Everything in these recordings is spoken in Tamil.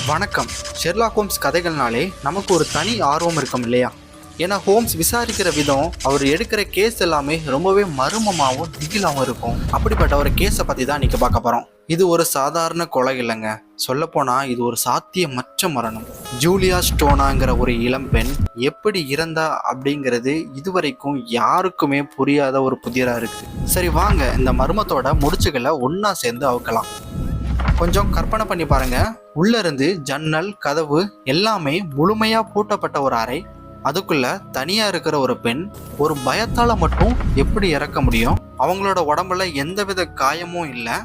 வணக்கம். ஷெர்லாக் ஹோம்ஸ் கதைகள்னாலே நமக்கு ஒரு தனி ஆர்வம் இருக்கும் இல்லையா? ஏன்னா ஹோம்ஸ் விசாரிக்கிற விதம், அவர் எடுக்கிற கேஸ் எல்லாமே ரொம்பவே மர்மமாகவும் திகிலாகவும் இருக்கும். அப்படிப்பட்ட ஒரு கேஸை பற்றி தான் இன்னைக்கு பார்க்க போகிறோம். இது ஒரு சாதாரண கொலை இல்லைங்க. சொல்லப்போனால் இது ஒரு சாத்தியமற்ற மரணம். ஜூலியா ஸ்டோனாங்கிற ஒரு இளம்பெண் எப்படி இறந்தா அப்படிங்கிறது இதுவரைக்கும் யாருக்குமே புரியாத ஒரு புதிராக இருக்குது. சரி வாங்க, இந்த மர்மத்தோட முடிச்சுகளை ஒன்றா சேர்ந்து அவுக்கலாம். கொஞ்சம் கற்பனை பண்ணி பாருங்க. உள்ள இருந்து ஜன்னல் கதவு எல்லாமே முழுமையா பூட்டப்பட்ட ஒரு அறை, அதுக்குள்ள தனியா இருக்கிற ஒரு பெண் ஒரு பயத்தால மட்டும் எப்படி இறக்க முடியும்? அவங்களோட உடம்புல எந்தவித காயமும் இல்லை,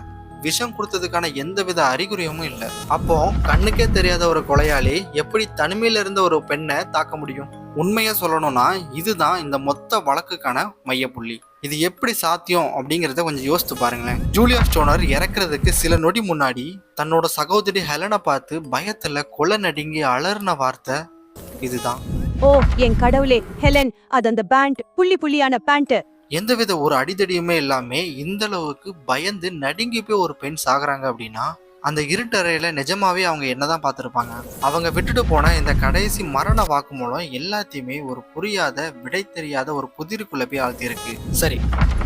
விஷம் கொடுத்ததுக்கான எந்தவித அறிகுறியும் இல்லை. அப்போ கண்ணுக்கே தெரியாத ஒரு கொலையாளி எப்படி தனிமையில இருந்த ஒரு பெண்ணை தாக்க முடியும்? உண்மையா சொல்லணும்னா இதுதான் இந்த மொத்த வழக்குக்கான மையப்புள்ளி. இது எப்படி சாத்தியம் அப்படிங்கிறத கொஞ்சம் யோசித்து பாருங்களேன். ஜூலியா ஸ்டோனர் இறக்குறதுக்கு சில நொடி முன்னாடி தன்னோட சகோதரி ஹெலனை பார்த்து பயத்துல கொலை நடுங்கி அலறின வார்த்தை இதுதான். ஓ என் கடவுளே, ஹெலன், அது அந்த பேண்ட், புள்ளி புள்ளியான பேண்ட். எந்தவித ஒரு அடிதடியுமே இல்லாம இந்த அளவுக்கு பயந்து நடுங்கி போய் ஒரு பெண் சாகுறாங்க அப்படின்னா அந்த இருட்டறையில நிஜமாவே அவங்க என்னதான் பார்த்துருப்பாங்க? அவங்க விட்டுட்டு போன இந்த கடைசி மரண வாக்குமூலம் எல்லாத்தையுமே ஒரு புரியாத விடை தெரியாத ஒரு புதிருக்குள்ள போய் ஆழ்த்தியிருக்கு. சரி,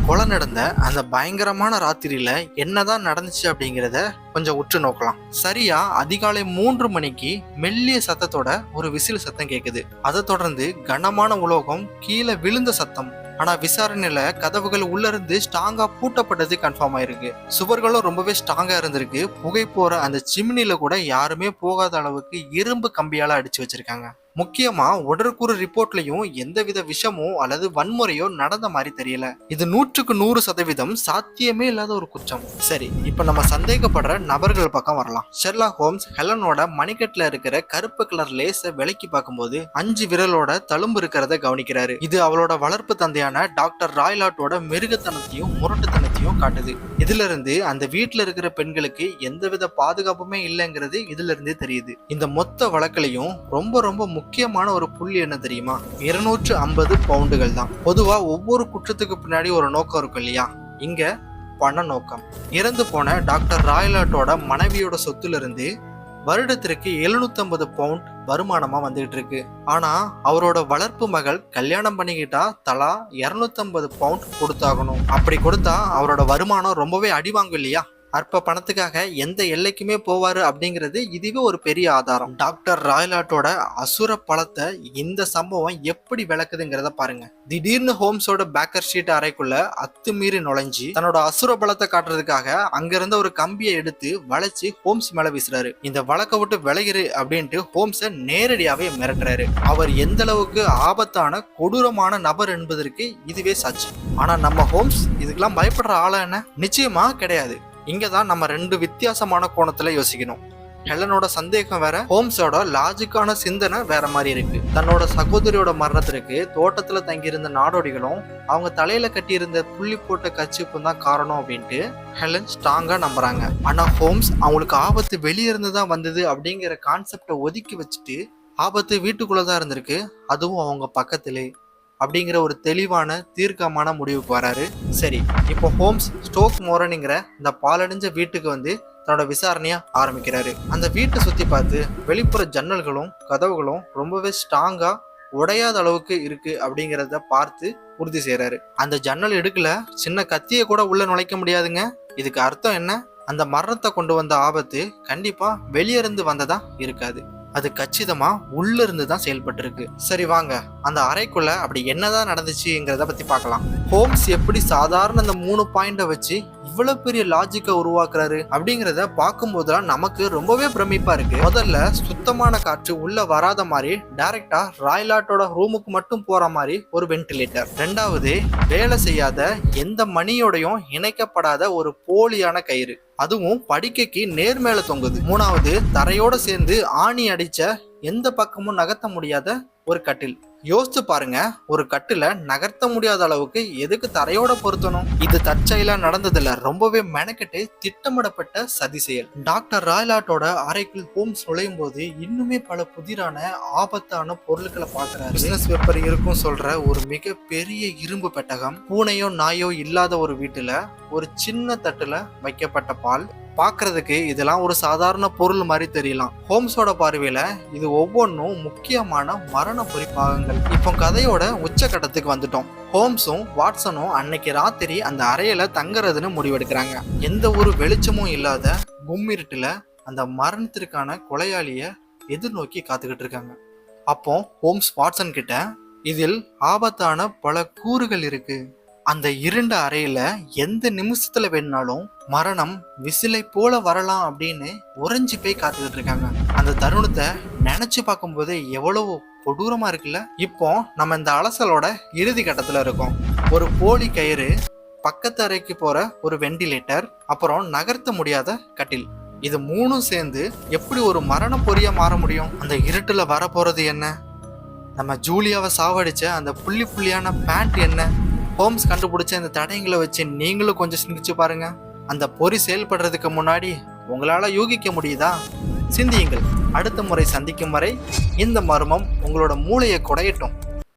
கொலை நடந்த அந்த பயங்கரமான ராத்திரியில என்னதான் நடந்துச்சு அப்படிங்கிறத கொஞ்சம் உற்று நோக்கலாம். சரியா அதிகாலை 3 மணிக்கு மெல்லிய சத்தத்தோட ஒரு விசில் சத்தம் கேக்குது. அதை தொடர்ந்து கனமான உலோகம் கீழே விழுந்த சத்தம். ஆனா விசாரணையில கதவுகள் உள்ள இருந்து ஸ்ட்ராங்கா பூட்டப்பட்டது கன்ஃபார்ம் ஆயிருக்கு. சுவர்களும் ரொம்பவே ஸ்ட்ராங்கா இருந்திருக்கு. புகை போற அந்த சிம்னில கூட யாருமே போகாத அளவுக்கு இரும்பு கம்பியால அடிச்சு வச்சிருக்காங்க. முக்கியமா உடற்கூறு ரிப்போர்ட்லயும் எந்தவித விஷமோ அல்லது வன்முறையோ நடந்த மாதிரி தெரியல. இது 100% சாத்தியமே இல்லாத ஒரு குற்றம். சரி, இப்ப நம்ம சந்தேகப்படுற நபர்கள் பக்கம் வரலாம். ஷெர்லாக் ஹோம்ஸ் ஹெலனோட மணிக்கட்டுல இருக்கிற கருப்பு கலர் லேஸ விலக்கி பார்க்கும்போது 5 விரலோட தழும்பு இருக்கிறத கவனிக்கிறாரு. இது அவளோட வளர்ப்பு தந்தையான டாக்டர் ராய்லாட்டோட மிருகத்தனத்தையும் முரட்டுத்தனத்தையும் காட்டுது. இதுல இருந்து அந்த வீட்டுல இருக்கிற பெண்களுக்கு எந்தவித பாதுகாப்புமே இல்லைங்கிறது இதுல இருந்தே தெரியுது. இந்த மொத்த வழக்கிலையும் ரொம்ப முக்கியமான ஒரு புள்ளி என்ன தெரியுமா? 250 பவுண்டுகள் தான். பொதுவா ஒவ்வொரு குற்றத்துக்கு பின்னாடி ஒரு நோக்கம் இருக்கும் இல்லையா? இங்க பண நோக்கம். இறந்து போன டாக்டர் ராய்லாட்டோட மனைவியோட சொத்துல இருந்து வருடத்திற்கு 750 பவுண்ட் வருமானமா வந்துகிட்டு இருக்கு. ஆனா அவரோட வளர்ப்பு மகள் கல்யாணம் பண்ணிக்கிட்டா தலா 250 பவுண்ட் கொடுத்தாகணும். அப்படி கொடுத்தா அவரோட வருமானம் ரொம்பவே அடிவாங்கும் இல்லையா? அற்ப பணத்துக்காக எந்த எல்லைக்குமே போவாரு அப்படிங்கிறது இதுவே ஒரு பெரிய ஆதாரம். டாக்டர் ராய்லாட்டோட அசுர பலத்தை இந்த சம்பவம் எப்படி விளக்குதுங்கிறத பாருங்க. திடீர்னு ஹோம்ஸோட பேக்கர் ஷீட் அறைக்குள்ள அத்துமீறி நுழைஞ்சு தன்னோட அசுர பலத்தை காட்டுறதுக்காக அங்கிருந்த ஒரு கம்பியை எடுத்து வளைச்சு ஹோம்ஸ் மேல வீசுறாரு. இந்த வழக்க விட்டு விலகிரு அப்படின்ட்டு ஹோம்ஸை நேரடியாவே மிரட்டுறாரு. அவர் எந்த அளவுக்கு ஆபத்தான கொடூரமான நபர் என்பதற்கு இதுவே சாட்சி. ஆனா நம்ம ஹோம்ஸ் இதுக்கெல்லாம் பயப்படுற ஆளா என்ன? நிச்சயமா கிடையாது. இங்கதான் நம்ம 2 வித்தியாசமான கோணத்துல யோசிக்கணும். ஹெலனோட சந்தேகம் வேற, ஹோம்ஸோட லாஜிக்கான சிந்தனை வேற மாதிரி இருக்கு. தன்னோட சகோதரியோட மரணத்திற்கு தோட்டத்துல தங்கியிருந்த நாடோடிகளும் அவங்க தலையில கட்டியிருந்த புள்ளி போட்ட கச்சிப்பும் தான் காரணம் அப்படின்ட்டு ஹெலன் ஸ்ட்ராங்கா நம்புறாங்க. ஆனா ஹோம்ஸ் அவங்களுக்கு ஆபத்து வெளியே இருந்துதான் வந்தது அப்படிங்கிற கான்செப்டை ஒதுக்கி வச்சுட்டு ஆபத்து வீட்டுக்குள்ளதான் இருந்திருக்கு, அதுவும் அவங்க பக்கத்திலே அப்படிங்கிற ஒரு தெளிவான தீர்க்கமான முடிவுக்கு வராரு. சரி, இப்போ ஹோம்ஸ் ஸ்டோக் மோரனுங்கிற இந்த பாலடைஞ்ச வீட்டுக்கு வந்து தன்னோட விசாரணையா ஆரம்பிக்கிறாரு. அந்த வீட்டை சுத்தி பார்த்து வெளிப்புற ஜன்னல்களும் கதவுகளும் ரொம்பவே ஸ்ட்ராங்கா உடையாத அளவுக்கு இருக்கு அப்படிங்கிறத பார்த்து உறுதி செய்யறாரு. அந்த ஜன்னல் இடுக்குல சின்ன கத்திய கூட உள்ள நுழைக்க முடியாதுங்க. இதுக்கு அர்த்தம் என்ன? அந்த மரணத்தை கொண்டு வந்த ஆபத்து கண்டிப்பா வெளியே இருந்து வந்ததா இருக்காது, அது கச்சிதமா உள்ள இருந்து தான் செயல்பட்டு இருக்கு. சரி வாங்க, அந்த அறைக்குள்ள அப்படி என்னதான் நடந்துச்சுங்கிறத பத்தி பார்க்கலாம். ஹோம்ஸ் எப்படி சாதாரண அந்த 3 பாயிண்ட வச்சு இவ்வளவு பெரிய லாஜிக்கை உருவாக்குறாரு அப்படிங்கிறத பார்க்கும் போதுலாம் நமக்கு ரொம்பவே பிரமிப்பா இருக்கு. முதல்ல சுத்தமான காற்று உள்ள வராத மாதிரி டைரக்டா ராய்லாட்டோட ரூமுக்கு மட்டும் போற மாதிரி ஒரு வென்டிலேட்டர். 2வது, வேலை செய்யாத எந்த மணியோடையும் இணைக்கப்படாத ஒரு போலியான கயிறு, அதுவும் படுக்கைக்கு நேர்மேல தொங்குது. 3வது, தரையோட சேர்ந்து ஆணி அடிச்ச எந்த பக்கமும் நகர்த்த முடியாத ஒரு கட்டில். யோசிச்சு பாருங்க, ஒரு கட்டில நகர்த்த முடியாத அளவுக்கு எதுக்கு தரையோட பொருத்தணும்? இது தற்செயலா நடந்ததுல ரொம்பவே மெனக்கெட்டு திட்டமிடப்பட்ட சதி செயல். டாக்டர் ராய்லாட்டோட அறைக்குள் ஹோம்ஸ் நுழையும் போது இன்னுமே பல புதிரான ஆபத்தான பொருட்களை பார்க்கிறாரு. பிசினஸ் பேப்பர் இருக்கும் சொல்ற ஒரு மிக பெரிய இரும்பு பெட்டகம், பூனையோ நாயோ இல்லாத ஒரு வீட்டுல ஒரு சின்ன தட்டுல வைக்கப்பட்ட பால், பார்க்கிறதுக்கு இதெல்லாம் ஒரு சாதாரண பொருள் மாதிரி தெரியலாம். ஹோம்ஸோட பார்வையில இது ஒவ்வொன்றும் முக்கியமான மரண பொறிப்பாகங்கள். இப்போ கதையோட உச்சகட்டத்துக்கு வந்துட்டோம். ஹோம்ஸும் வாட்சனும் அன்னைக்கு ராத்திரி அந்த அறையில தங்குறதுன்னு முடிவெடுக்கிறாங்க. எந்த ஒரு வெளிச்சமும் இல்லாத கும்மிருட்டுல அந்த மரணத்திற்கான கொலையாளிய எதிர்நோக்கி காத்துக்கிட்டு இருக்காங்க. அப்போ ஹோம்ஸ் வாட்சன் கிட்ட இதில் ஆபத்தான பல கூறுகள் இருக்கு. அந்த இருண்ட அறையில எந்த நிமிஷத்துல வேணுனாலும் மரணம் விசிலை போல வரலாம் அப்படின்னு உறைஞ்சு போய் காத்துக்கிட்டு இருக்காங்க. அந்த தருணத்தை நினைச்சு பார்க்கும்போது எவ்வளவு கொடூரமா இருக்குல்ல. இப்போ நம்ம இந்த அலசலோட இறுதி கட்டத்துல இருக்கோம். ஒரு போலி கயிறு, பக்கத்து அறைக்கு போற ஒரு வெண்டிலேட்டர், அப்புறம் நகர்த்த முடியாத கட்டில். இது மூணும் சேர்ந்து எப்படி ஒரு மரண பொறியா மாற முடியும்? அந்த இருட்டுல வரப்போறது என்ன? நம்ம ஜூலியாவை சாவடிச்ச அந்த புள்ளி புள்ளியான பேண்ட் என்ன? ஹோம்ஸ் கண்டுபிடிச்ச இந்த தடயங்களை வச்சு நீங்களும் கொஞ்சம் சிந்திச்சு பாருங்க. அந்த பொறி செயல்படுறதுக்கு முன்னாடி உங்களால யூகிக்க முடியுதா? சிந்தியுங்கள். அடுத்த முறை சந்திக்கும் வரை இந்த மர்மம் உங்களோட மூளையை குடையட்டும்.